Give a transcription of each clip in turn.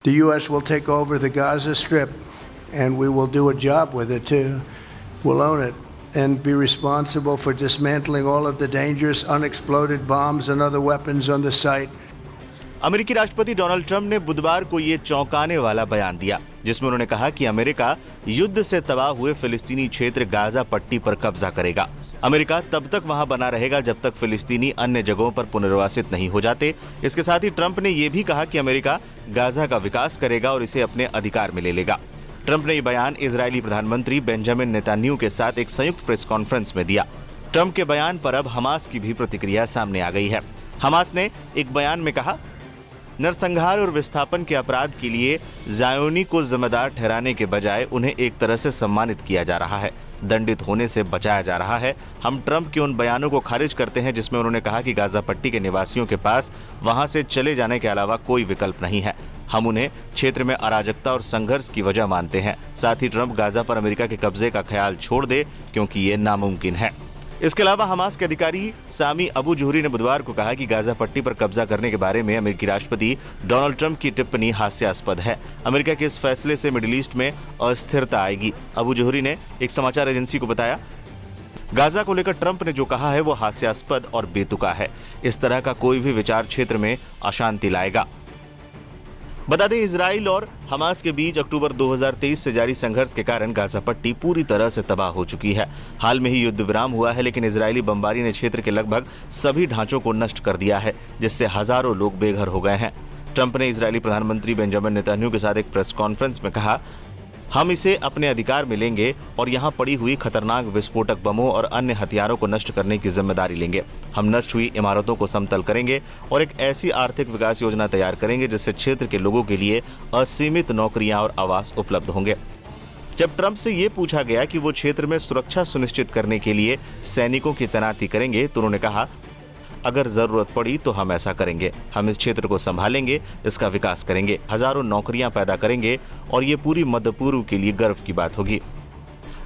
The U.S. will take over the Gaza Strip, and we will do a job with it too. We'll own it and be responsible for dismantling all of the dangerous unexploded bombs and other weapons on the site. अमेरिकी राष्ट्रपति Donald Trump ने बुधवार को ये चौंकाने वाला बयान दिया, जिसमें उन्होंने कहा कि अमेरिका युद्ध से तबाह हुए फिलिस्तीनी क्षेत्र गाजा पट्टी पर कब्जा करेगा। अमेरिका तब तक वहां बना रहेगा जब तक फिलिस्तीनी अन्य जगहों पर पुनर्वासित नहीं हो जाते। इसके साथ ही ट्रंप ने यह भी कहा कि अमेरिका गाजा का विकास करेगा और इसे अपने अधिकार में ले लेगा। ट्रंप ने यह बयान इजरायली प्रधानमंत्री बेंजामिन नेतन्याहू के साथ एक संयुक्त प्रेस कॉन्फ्रेंस में दिया। ट्रंप के बयान पर अब हमास की भी प्रतिक्रिया सामने आ गई है। हमास ने एक बयान में कहा, नरसंहार और विस्थापन के अपराध के लिए ज़ायोनी को जिम्मेदार ठहराने के बजाय उन्हें एक तरह से सम्मानित किया जा रहा है, दंडित होने से बचाया जा रहा है। हम ट्रंप के उन बयानों को खारिज करते हैं जिसमें उन्होंने कहा कि गाजा पट्टी के निवासियों के पास वहां से चले जाने के अलावा कोई विकल्प नहीं है। हम उन्हें क्षेत्र में अराजकता और संघर्ष की वजह मानते हैं। साथ ही ट्रंप गाजा पर अमेरिका के कब्जे का ख्याल छोड़ दे, क्योंकि ये नामुमकिन है। इसके अलावा हमास के अधिकारी सामी अबू जुहरी ने बुधवार को कहा कि गाजा पट्टी पर कब्जा करने के बारे में अमेरिकी राष्ट्रपति डोनाल्ड ट्रंप की टिप्पणी हास्यास्पद है। अमेरिका के इस फैसले से मिडिल ईस्ट में अस्थिरता आएगी। अबू जुहरी ने एक समाचार एजेंसी को बताया, गाजा को लेकर ट्रंप ने जो कहा है वो हास्यास्पद और बेतुका है। इस तरह का कोई भी विचार क्षेत्र में अशांति लाएगा। बता दें, इजराइल और हमास के बीच अक्टूबर 2023 से जारी संघर्ष के कारण गाजा पट्टी पूरी तरह से तबाह हो चुकी है। हाल में ही युद्ध विराम हुआ है, लेकिन इजरायली बमबारी ने क्षेत्र के लगभग सभी ढांचों को नष्ट कर दिया है, जिससे हजारों लोग बेघर हो गए हैं। ट्रंप ने इजरायली प्रधानमंत्री बेंजामिन नेतन्याहू के साथ एक प्रेस कॉन्फ्रेंस में कहा, हम इसे अपने अधिकार में लेंगे और यहाँ पड़ी हुई खतरनाक विस्फोटक बमों और अन्य हथियारों को नष्ट करने की जिम्मेदारी लेंगे। हम नष्ट हुई इमारतों को समतल करेंगे और एक ऐसी आर्थिक विकास योजना तैयार करेंगे जिससे क्षेत्र के लोगों के लिए असीमित नौकरियां और आवास उपलब्ध होंगे। जब ट्रंप से ये पूछा गया कि वो क्षेत्र में सुरक्षा सुनिश्चित करने के लिए सैनिकों की तैनाती करेंगे, तो उन्होंने कहा, अगर जरूरत पड़ी तो हम ऐसा करेंगे। हम इस क्षेत्र को संभालेंगे, इसका विकास करेंगे, हजारों नौकरियां पैदा करेंगे और ये पूरी मध्य पूर्व के लिए गर्व की बात होगी।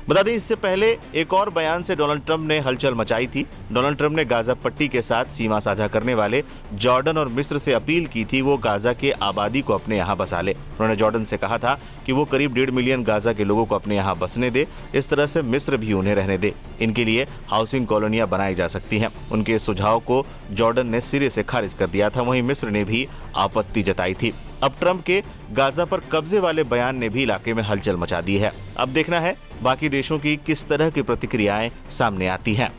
बता दें, इससे पहले एक और बयान से डोनाल्ड ट्रंप ने हलचल मचाई थी। डोनाल्ड ट्रंप ने गाजा पट्टी के साथ सीमा साझा करने वाले जॉर्डन और मिस्र से अपील की थी वो गाजा के आबादी को अपने यहाँ बसा ले। उन्होंने जॉर्डन से कहा था कि वो करीब 1.5 मिलियन गाजा के लोगों को अपने यहाँ बसने दे, इस तरह से मिस्र भी उन्हें रहने दे। इनके लिए हाउसिंग कॉलोनियां बनाई जा सकती हैं। उनके सुझाव को जॉर्डन ने सिरे से खारिज कर दिया था, वहीं मिस्र ने भी आपत्ति जताई थी। अब ट्रंप के गाजा पर कब्जे वाले बयान ने भी इलाके में हलचल मचा दी है। अब देखना है बाकी देशों की किस तरह की प्रतिक्रियाएं सामने आती हैं।